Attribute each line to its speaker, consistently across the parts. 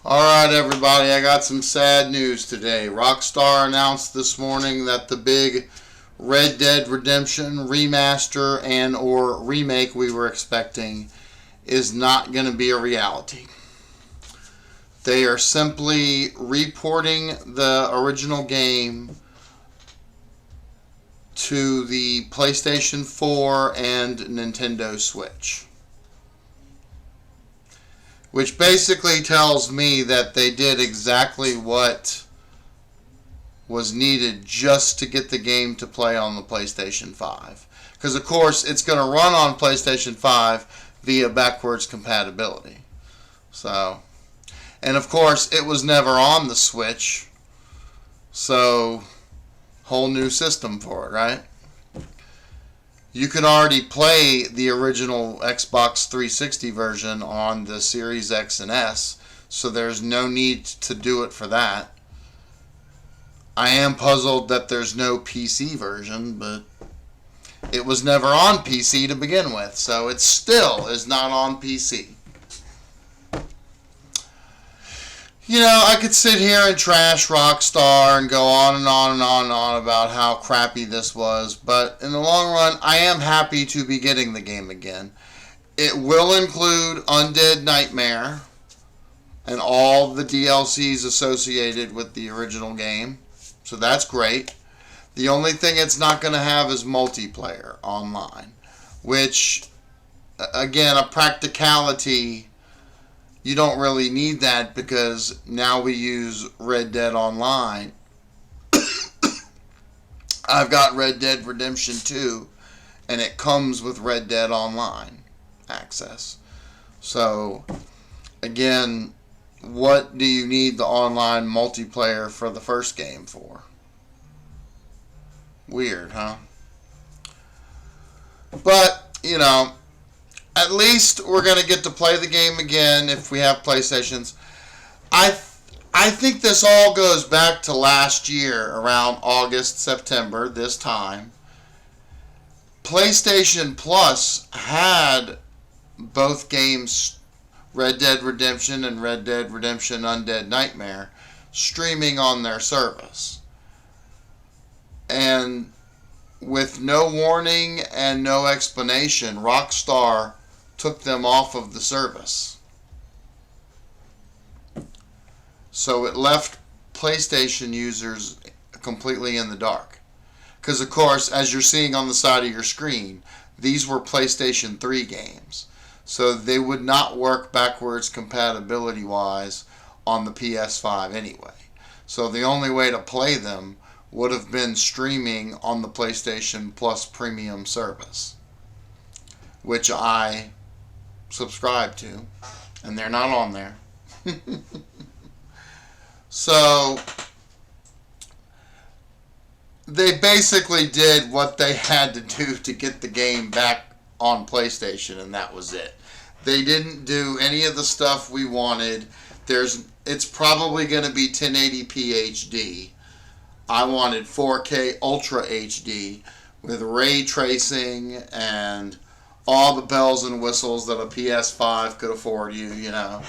Speaker 1: Alright everybody, I got some sad news today. Rockstar announced this morning that the big Red Dead Redemption remaster and or remake we were expecting is not going to be a reality. They are simply reporting the original game to the PlayStation 4 and Nintendo Switch. Which basically tells me that they did exactly what was needed just to get the game to play on the PlayStation 5. Because of course it's going to run on PlayStation 5 via backwards compatibility. So, and of course it was never on the Switch. So, whole new system for it, right? You can already play the original Xbox 360 version on the Series X and S, so there's no need to do it for that. I am puzzled that there's no PC version, but it was never on PC to begin with, so it still is not on PC. You know, I could sit here and trash Rockstar and go on and on and on and on about how crappy this was, but in the long run, I am happy to be getting the game again. It will include Undead Nightmare and all the DLCs associated with the original game, so that's great. The only thing it's not going to have is multiplayer online, which, again, a practicality. You don't really need that because now we use Red Dead Online. I've got Red Dead Redemption 2 and it comes with Red Dead Online access. So, again, what do you need the online multiplayer for the first game for? Weird, huh? But, you know, at least we're going to get to play the game again if we have PlayStations. I think this all goes back to last year, around August, September, this time. PlayStation Plus had both games, Red Dead Redemption and Red Dead Redemption Undead Nightmare, streaming on their service. And with no warning and no explanation, Rockstar took them off of the service. So it left PlayStation users completely in the dark. Because of course, as you're seeing on the side of your screen, these were PlayStation 3 games. So they would not work backwards compatibility wise on the PS5 anyway. So the only way to play them would have been streaming on the PlayStation Plus Premium service, which I subscribe to, and they're not on there. So they basically did what they had to do to get the game back on PlayStation, and that was it. They didn't do any of the stuff we wanted. It's probably going to be 1080p HD. I wanted 4K Ultra HD with ray tracing and all the bells and whistles that a PS5 could afford you, you know.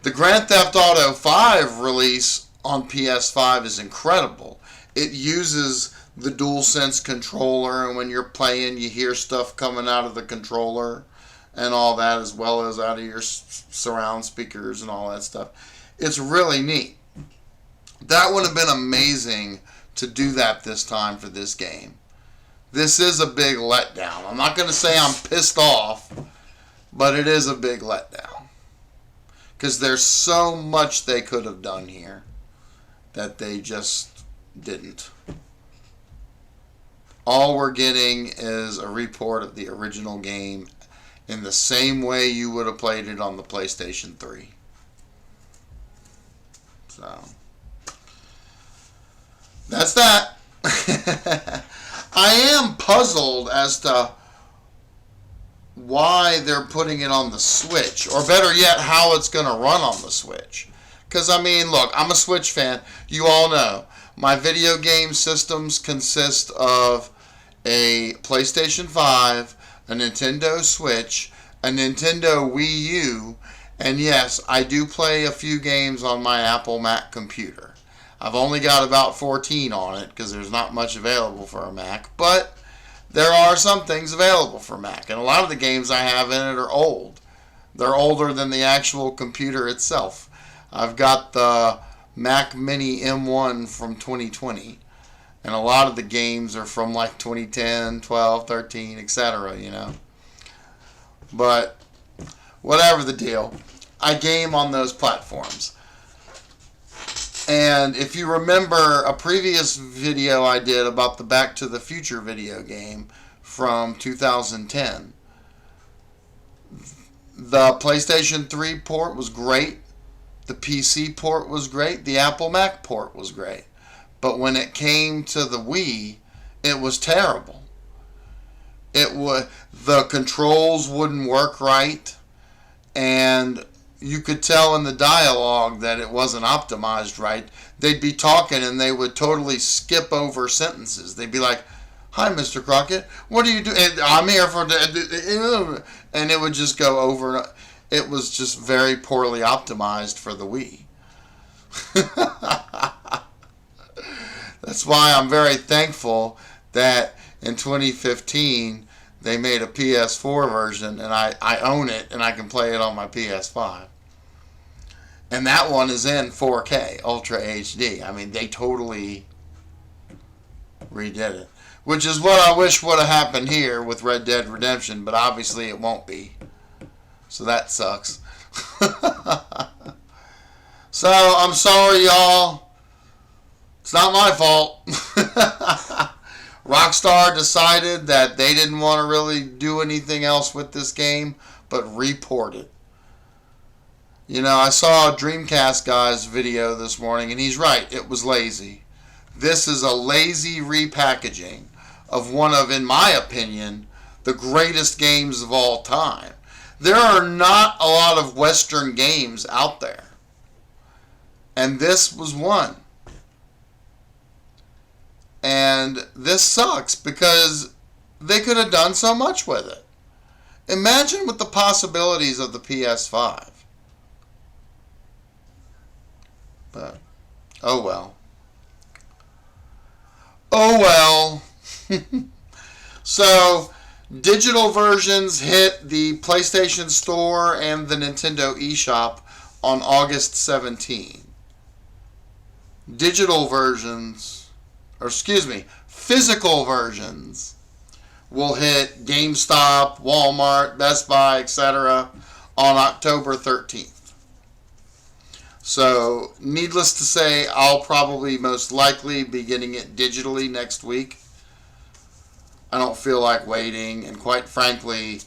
Speaker 1: The Grand Theft Auto 5 release on PS5 is incredible. It uses the DualSense controller, and when you're playing, you hear stuff coming out of the controller and all that, as well as out of your surround speakers and all that stuff. It's really neat. That would have been amazing to do that this time for this game. This is a big letdown. I'm not going to say I'm pissed off, but it is a big letdown. Because there's so much they could have done here that they just didn't. All we're getting is a report of the original game in the same way you would have played it on the PlayStation 3. So, that's that. I am puzzled as to why they're putting it on the Switch, or better yet, how it's going to run on the Switch. Because, I mean, look, I'm a Switch fan. You all know. My video game systems consist of a PlayStation 5, a Nintendo Switch, a Nintendo Wii U, And yes, I do play a few games on my Apple Mac computer. I've only got about 14 on it because there's not much available for a Mac, but there are some things available for Mac. And a lot of the games I have in it are old. They're older than the actual computer itself. I've got the Mac Mini M1 from 2020. And a lot of the games are from like 2010, 12, 13, etc., you know. But whatever the deal, I game on those platforms. And if you remember a previous video I did about the Back to the Future video game from 2010, the PlayStation 3 port was great, the PC port was great, the Apple Mac port was great. But when it came to the Wii, it was terrible. The controls wouldn't work right, and you could tell in the dialogue that it wasn't optimized right. They'd be talking and they would totally skip over sentences. They'd be like, "Hi, Mr. Crockett, what do you do?" "I'm here for," and it would just go over. It was just very poorly optimized for the Wii. That's why I'm very thankful that in 2015 they made a PS4 version, and I own it and I can play it on my PS5. And that one is in 4K Ultra HD. I mean, they totally redid it, which is what I wish would have happened here with Red Dead Redemption, but obviously it won't be. So that sucks. So I'm sorry, y'all. It's not my fault. Rockstar decided that they didn't want to really do anything else with this game but report it. You know, I saw a Dreamcast guy's video this morning, and he's right. It was lazy. This is a lazy repackaging of one of, in my opinion, the greatest games of all time. There are not a lot of Western games out there, and this was one. And this sucks because they could have done so much with it. Imagine with the possibilities of the PS5. But, oh well. Oh well. So, digital versions hit the PlayStation Store and the Nintendo eShop on August 17. Digital versions, physical versions will hit GameStop, Walmart, Best Buy, etc. on October 13th. So, needless to say, I'll probably most likely be getting it digitally next week. I don't feel like waiting, and quite frankly,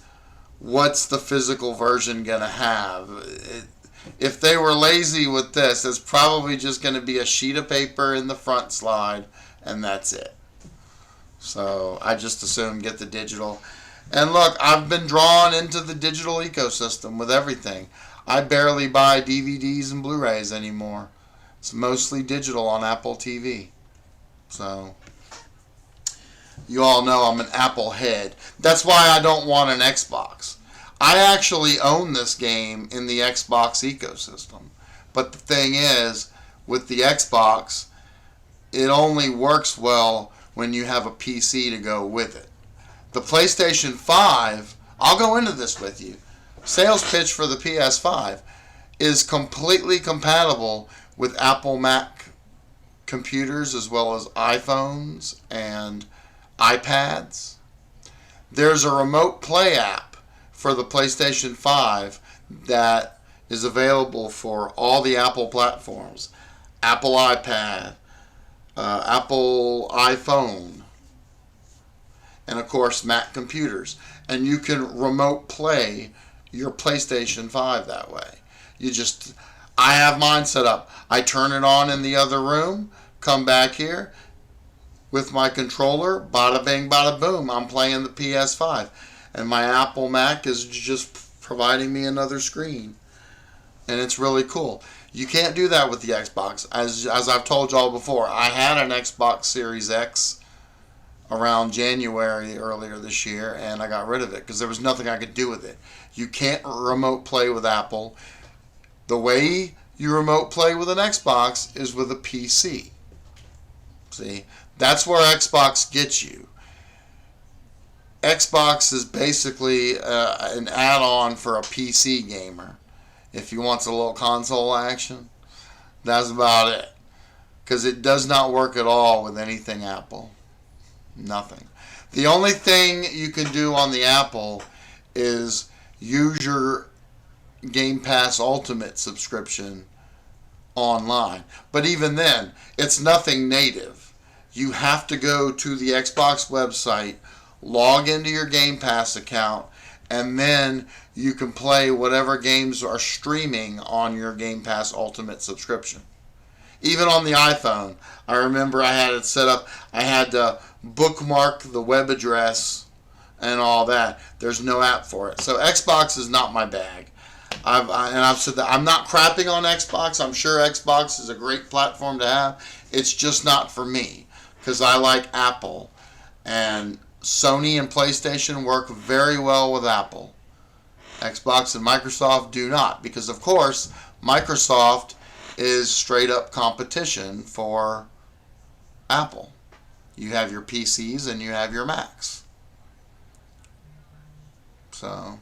Speaker 1: what's the physical version going to have? If they were lazy with this, it's probably just going to be a sheet of paper in the front slide, and that's it. So, I just assume get the digital. And look, I've been drawn into the digital ecosystem with everything. I barely buy DVDs and Blu-rays anymore. It's mostly digital on Apple TV. So, you all know I'm an Apple head. That's why I don't want an Xbox. I actually own this game in the Xbox ecosystem. But the thing is, with the Xbox, it only works well when you have a PC to go with it. The PlayStation 5, I'll go into this with you. Sales pitch for the PS5 is completely compatible with Apple Mac computers as well as iPhones and iPads. There's a remote play app for the PlayStation 5 that is available for all the Apple platforms. Apple iPad, Apple iPhone, and of course Mac computers. And you can remote play your PlayStation 5 that way. I have mine set up. I turn it on in the other room, come back here with my controller, bada bing, bada boom, I'm playing the PS5. And my Apple Mac is just providing me another screen. And it's really cool. You can't do that with the Xbox. As I've told y'all before, I had an Xbox Series X around January earlier this year, and I got rid of it because there was nothing I could do with it. You can't remote play with Apple. The way you remote play with an Xbox is with a PC. See, that's where Xbox gets you. Xbox is basically an add-on for a PC gamer. If you want a little console action, that's about it. Because it does not work at all with anything Apple. Nothing. The only thing you can do on the Apple is use your Game Pass Ultimate subscription online. But even then, it's nothing native. You have to go to the Xbox website, log into your Game Pass account, and then you can play whatever games are streaming on your Game Pass Ultimate subscription. Even on the iPhone, I remember I had it set up. I had to bookmark the web address and all that. There's no app for it. So Xbox is not my bag. I've said that I'm not crapping on Xbox. I'm sure Xbox is a great platform to have. It's just not for me because I like Apple. And Sony and PlayStation work very well with Apple. Xbox and Microsoft do not, because of course Microsoft is straight up competition for Apple. You have your PCs and you have your Macs. So,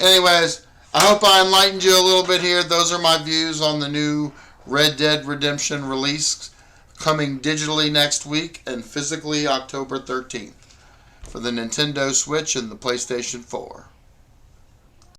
Speaker 1: anyways, I hope I enlightened you a little bit here. Those are my views on the new Red Dead Redemption release coming digitally next week and physically October 13th for the Nintendo Switch and the PlayStation 4.